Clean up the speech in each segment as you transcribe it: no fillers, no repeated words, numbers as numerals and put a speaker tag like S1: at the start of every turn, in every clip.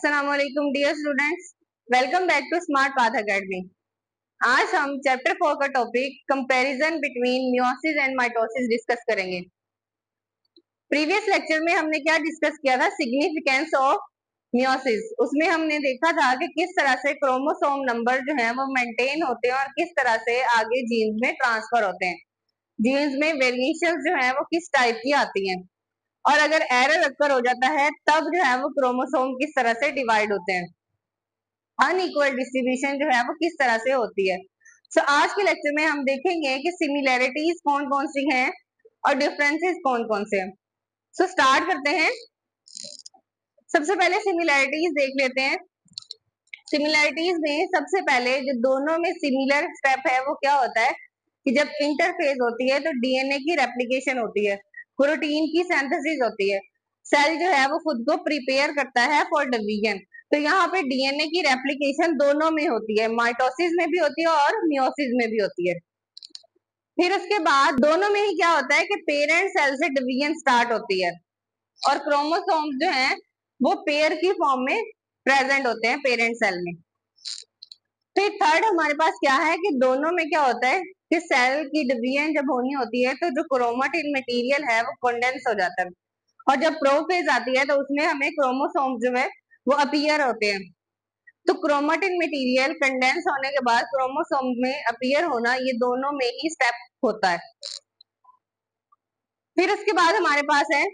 S1: अस्सलाम वालेकुम dear students, welcome back to Smart Path Academy. आज हम चैप्टर 4 का topic comparison between meiosis and mitosis discuss करेंगे। प्रीवियस लेक्चर में हमने क्या डिस्कस किया था? Significance of meiosis. उसमें हमने देखा था कि किस तरह से क्रोमोसोम नंबर जो है वो मेंटेन होते हैं और किस तरह से आगे जीन्स में ट्रांसफर होते हैं। जीन्स में वेरिएशन जो है वो किस टाइप की आती हैं और अगर एरर अक्कर हो जाता है तब जो है वो क्रोमोसोम किस तरह से डिवाइड होते हैं, अनइक्वल डिस्ट्रीब्यूशन जो है वो किस तरह से होती है। आज के लेक्चर में हम देखेंगे कि सिमिलैरिटीज कौन कौन सी हैं और डिफरेंसेस कौन कौन से हैं। स्टार्ट करते हैं। सबसे पहले सिमिलैरिटीज देख लेते हैं। सिमिलैरिटीज में सबसे पहले जो दोनों में सिमिलर स्टेप है वो क्या होता है कि जब इंटरफेज होती है तो डीएनए की रेप्लिकेशन होती है, प्रोटीन की सिंथेसिस होती है, सेल जो है वो खुद को प्रिपेयर करता है फॉर डिवीजन। तो यहाँ पे डीएनए की रेप्लिकेशन दोनों में होती है, माइटोसिस में भी होती है और मियोसिस में भी होती है। फिर उसके बाद दोनों में ही क्या होता है कि पेरेंट सेल से डिवीजन स्टार्ट होती है और क्रोमोसोम जो है वो पेयर की फॉर्म में प्रेजेंट होते हैं पेरेंट सेल में। फिर थर्ड हमारे पास क्या है कि दोनों में क्या होता है कि सेल की डिवीजन जब होनी होती है तो जो क्रोमेटिन मटेरियल है वो कंडेंस हो जाता है और जब प्रोफेज आती है तो उसमें हमें क्रोमोसोम जो है वो अपीयर होते हैं। तो क्रोमेटिन मटेरियल कंडेंस होने के बाद क्रोमोसोम में अपीयर होना, ये दोनों में ही स्टेप होता है। फिर उसके बाद हमारे पास है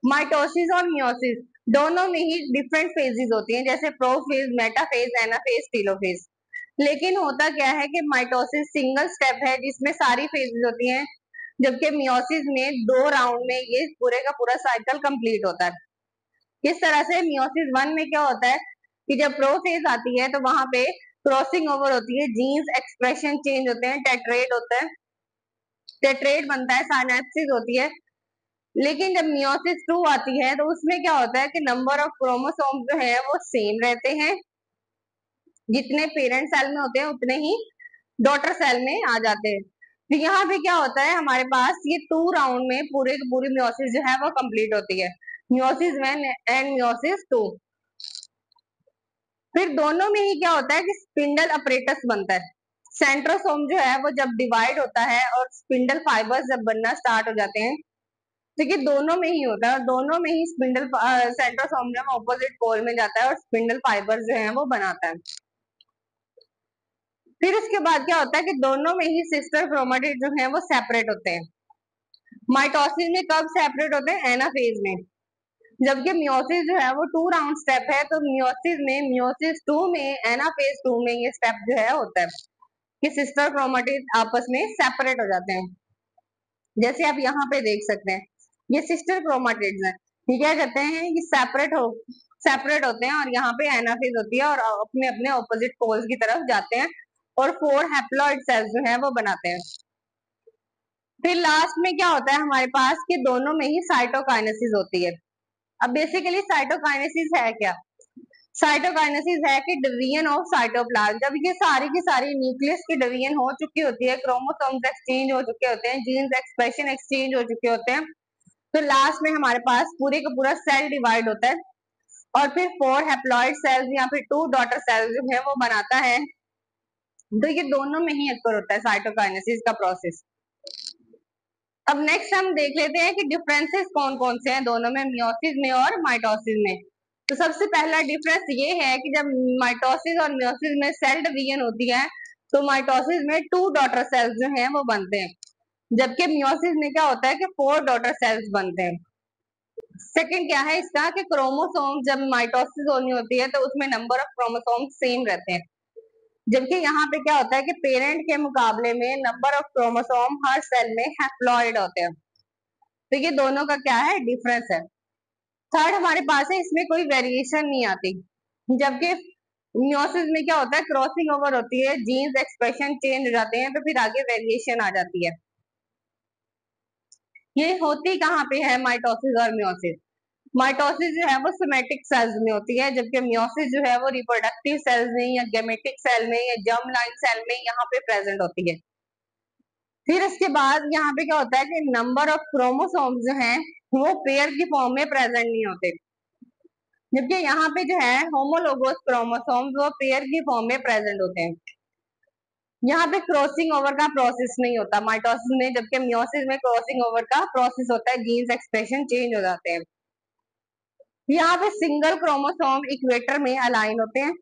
S1: माइटोसिस और मियोसिस। दोनों में ही डिफरेंट फेजेस होती हैं, जैसे प्रोफेज, मेटाफेज, एनाफेज, टेलोफेज। लेकिन होता क्या है कि माइटोसिस सिंगल स्टेप है जिसमें सारी फेजेस होती हैं, जबकि मियोसिस में 2 राउंड में ये पूरे का पूरा साइकिल कंप्लीट होता है। किस तरह से? मियोसिस 1 में क्या होता है कि जब प्रोफेज आती है तो वहां पे क्रॉसिंग ओवर होती है, जीन्स एक्सप्रेशन चेंज होते हैं, टेट्रेट होता है, टेट्रेट बनता है, साइनेप्सिस होती है। लेकिन जब मियोसिस 2 आती है तो उसमें क्या होता है कि नंबर ऑफ क्रोमोसोम जो है वो सेम रहते हैं, जितने पेरेंट सेल में होते हैं उतने ही डॉटर सेल में आ जाते हैं। तो यहाँ पे क्या होता है हमारे पास ये 2 राउंड में पूरे की पूरी मियोसिस जो है वो कंप्लीट होती है, मियोसिस 1 एंड मियोसिस 2। फिर दोनों में ही क्या होता है कि स्पिंडल अपरेटस बनता है। सेंट्रोसोम जो है वो जब डिवाइड होता है और स्पिंडल फाइबर्स जब बनना स्टार्ट हो जाते हैं, तो ये दोनों में ही होता है और दोनों में ही स्पिंडल सेंट्रोसोम जो है ऑपोजिट पोल में जाता है और स्पिंडल फाइबर जो है वो बनाता है। फिर उसके बाद क्या होता है कि दोनों में ही सिस्टर क्रोमेटिड जो है वो सेपरेट होते हैं। माइटोसिस में कब सेपरेट होते हैं? एनाफेज में। जबकि मियोसिस जो है वो 2 राउंड स्टेप है, तो मियोसिस में, मियोसिस 2 में, एनाफेज 2 में ये स्टेप जो है होता है कि सिस्टर क्रोमेटिड आपस में सेपरेट हो जाते हैं। जैसे आप यहाँ पे देख सकते हैं ये सिस्टर क्रोमेटिड्स हैं, ये क्या कहते हैं, ये सेपरेट होते हैं और यहाँ पे एनाफेज होती है और अपने अपने ऑपोजिट पोल्स की तरफ जाते हैं और 4 हैप्लॉइड सेल्स जो है वो बनाते हैं। फिर लास्ट में क्या होता है हमारे पास कि दोनों में ही साइटोकाइनेसिस होती है। अब बेसिकली साइटोकाइनेसिस है क्या? साइटोकाइनेसिस है कि डिवीजन ऑफ साइटोप्लाज्म। जब ये सारी की सारी न्यूक्लियस की डिवीजन हो चुकी होती है, क्रोमोसोम्स एक्सचेंज हो चुके होते हैं, जीन्स एक्सप्रेशन एक्सचेंज हो चुके होते हैं, तो लास्ट में हमारे पास पूरे का पूरा सेल डिवाइड होता है और फिर 4 हैप्लॉइड सेल्स या फिर 2 डॉटर सेल्स जो है वो बनाता है। तो ये दोनों में ही अक्कर होता है साइटोकाइनेसिस का प्रोसेस। अब नेक्स्ट हम देख लेते हैं कि डिफरेंसेस कौन कौन से हैं दोनों में, मियोसिस में और माइटोसिस में। तो सबसे पहला डिफरेंस ये है कि जब माइटोसिस और मियोसिस में सेल डिवीजन होती है तो माइटोसिस में 2 डॉटर सेल्स जो हैं वो बनते हैं, जबकि मियोसिस में क्या होता है कि 4 डॉटर सेल्स बनते हैं। सेकंड क्या है इसका कि क्रोमोसोम जब माइटोसिस होनी होती है तो उसमें नंबर ऑफ क्रोमोसोम सेम रहते हैं, जबकि यहाँ पे क्या होता है कि पेरेंट के मुकाबले में नंबर ऑफ क्रोमोसोम हर सेल में हैप्लॉइड होते हैं। तो ये दोनों का क्या है? डिफरेंस है। थर्ड हमारे पास है इसमें कोई वेरिएशन नहीं आती, जबकि मियोसिस में क्या होता है क्रॉसिंग ओवर होती है, जीन्स एक्सप्रेशन चेंज हो जाते हैं, तो फिर आगे वेरिएशन आ जाती है। ये होती कहाँ पे है माइटोसिस और मियोसिस? माइटोसिस जो है वो सोमेटिक सेल्स में होती है, जबकि मियोसिस जो है वो रिप्रोडक्टिव सेल्स में या गेमेटिक सेल में या जर्म लाइन सेल में यहाँ पे प्रेजेंट होती है। फिर इसके बाद यहाँ पे क्या होता है कि नंबर ऑफ क्रोमोसोम्स जो हैं वो पेयर की फॉर्म में प्रेजेंट नहीं होते। जबकि यहाँ पे जो है होमोलोगस क्रोमोसोम वो पेयर की फॉर्म में प्रेजेंट होते हैं। यहाँ पे क्रॉसिंग ओवर का प्रोसेस नहीं होता माइटोसिस में, जबकि मियोसिस में क्रॉसिंग ओवर का प्रोसेस होता है, जीन्स एक्सप्रेशन चेंज हो जाते हैं। यहाँ पे सिंगल क्रोमोसोम इक्वेटर में अलाइन होते हैं,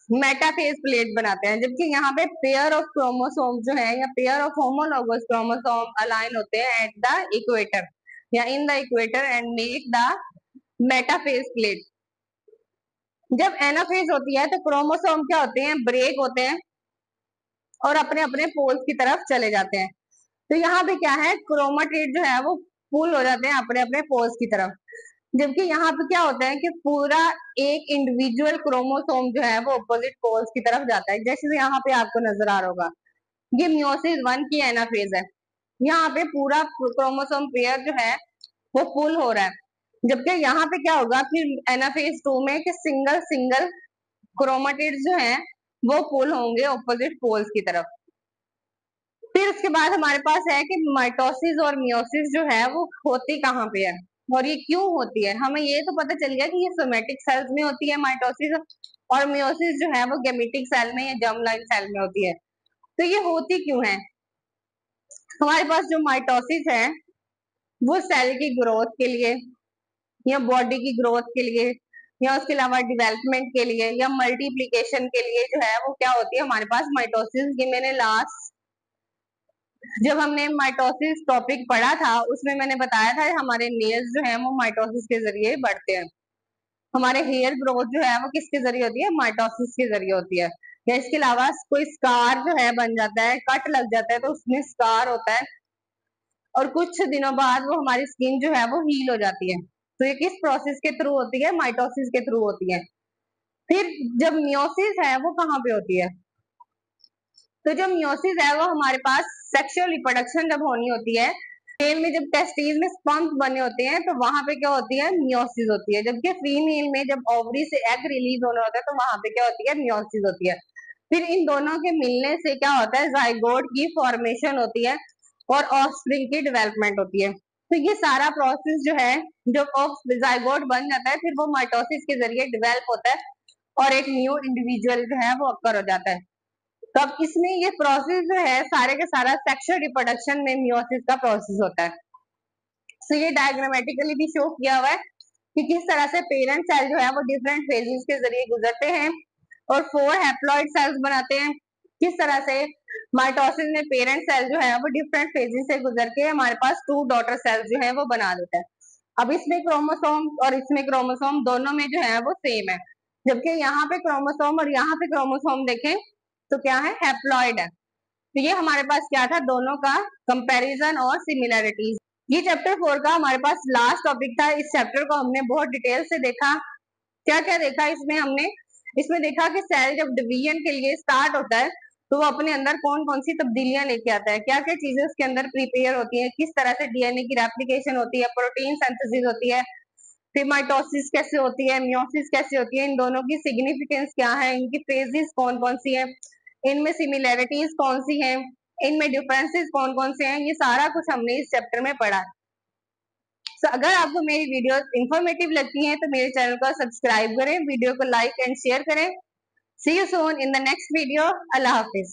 S1: मेटाफेज प्लेट बनाते हैं, जबकि यहाँ पे पेयर ऑफ क्रोमोसोम जो है या pair of homologous chromosome align होते हैं एट द इक्वेटर या in the equator and make the metaphase plate. जब एनाफेज होती है तो क्रोमोसोम क्या होते हैं, ब्रेक होते हैं और अपने अपने पोल्स की तरफ चले जाते हैं। तो यहाँ पे क्या है, क्रोमाटिड जो है वो पुल हो जाते हैं अपने अपने पोल्स की तरफ, जबकि यहाँ पे क्या होता है कि पूरा एक इंडिविजुअल क्रोमोसोम जो है वो अपोजिट पोल्स की तरफ जाता है, जैसे यहाँ पे आपको नजर आ रहा होगा। ये मियोसिस 1 की एनाफेज है, यहाँ पे पूरा क्रोमोसोम पेयर जो है वो पुल हो रहा है, जबकि यहाँ पे क्या होगा फिर एनाफेज 2 में कि सिंगल सिंगल क्रोमाटिड जो है वो पुल होंगे ऑपोजिट पोल्स की तरफ। फिर उसके बाद हमारे पास है कि माइटोसिस और मियोसिस जो है वो होती कहाँ पे है और ये क्यों होती है। हमें ये तो पता चल गया कि ये सोमेटिक सेल्स में होती है माइटोसिस, और मियोसिस जो है वो गेमेटिक सेल में या जर्मलाइन सेल में होती है। तो ये होती क्यों है, हमारे पास जो माइटोसिस है वो सेल की ग्रोथ के लिए या बॉडी की ग्रोथ के लिए या उसके अलावा डेवलपमेंट के लिए या मल्टीप्लीकेशन के लिए जो है वो क्या होती है हमारे पास माइटोसिस। ये मैंने लास्ट जब हमने माइटोसिस टॉपिक पढ़ा था उसमें मैंने बताया था हमारे नेल्स जो है वो माइटोसिस के जरिए बढ़ते हैं, हमारे हेयर ग्रोथ जो है वो किसके जरिए होती है, माइटोसिस के जरिए होती है। या इसके अलावा कोई स्कार जो है बन जाता है, कट लग जाता है तो उसमें स्कार होता है और कुछ दिनों बाद वो हमारी स्किन जो है वो हील हो जाती है। तो ये किस प्रोसेस के थ्रू होती है, माइटोसिस के थ्रू होती है। फिर जब मियोसिस है वो कहाँ पे होती है, तो जो मियोसिस है वो हमारे पास सेक्सुअल रिप्रोडक्शन जब होनी होती है, मेल में जब टेस्टिस में स्पर्म्स बने होते हैं तो वहां पे क्या होती है, मियोसिस होती है। जबकि फीमेल में जब ओवरी से एग रिलीज होना होता है तो वहां पे क्या होती है, मियोसिस होती है। फिर इन दोनों के मिलने से क्या होता है, जाइगोट की फॉर्मेशन होती है और ऑफस्प्रिंग की डेवलपमेंट होती है। तो ये सारा प्रोसेस जो है, जब जाइगोट बन जाता है फिर वो माइटोसिस के जरिए डेवलप होता है और एक न्यू इंडिविजुअल जो है वो अक्कर हो जाता है। तो अब इसमें ये प्रोसेस जो है सारे का सारा सेक्सुअल रिप्रोडक्शन में मियोसिस का प्रोसेस होता है। तो ये डायग्रामेटिकली भी शो किया हुआ है कि किस तरह से पेरेंट सेल जो है वो डिफरेंट फेजेस के जरिए गुजरते हैं और 4 हैप्लॉइड सेल्स बनाते हैं। किस तरह से माइटोसिस में पेरेंट सेल जो है वो डिफरेंट फेजेस से गुजर के हमारे पास 2 डॉटर सेल्स जो है वो बना देता है। अब इसमें क्रोमोसोम और इसमें क्रोमोसोम दोनों में जो है वो सेम है, जबकि यहाँ पे क्रोमोसोम और यहाँ पे क्रोमोसोम देखें तो क्या है, हैप्लॉइड है। तो ये हमारे पास क्या था, दोनों का कंपैरिजन और सिमिलैरिटीज। ये चैप्टर 4 का हमारे पास लास्ट टॉपिक था। इस चैप्टर को हमने बहुत डिटेल से देखा। क्या क्या देखा इसमें हमने, इसमें देखा कि सेल जब डिवीजन के लिए स्टार्ट होता है तो वो अपने अंदर कौन कौन सी तब्दीलियां लेके आता है, क्या क्या चीजें उसके अंदर प्रिपेयर होती है, किस तरह से डीएनए की रेप्लिकेशन होती है, प्रोटीन सिंथेसिस होती है, फिर माइटोसिस कैसे होती है, मियोसिस कैसे होती है, इन दोनों की सिग्निफिकेंस क्या है, इनकी फेजेस कौन कौन सी है, इनमें सिमिलैरिटीज कौन सी हैं, इनमें डिफरेंसेस कौन कौन से हैं, ये सारा कुछ हमने इस चैप्टर में पढ़ा। तो अगर आपको मेरी वीडियो इंफॉर्मेटिव लगती है तो मेरे चैनल को सब्सक्राइब करें, वीडियो को लाइक एंड शेयर करें। See you soon in the next video. अल्लाह हाफिज।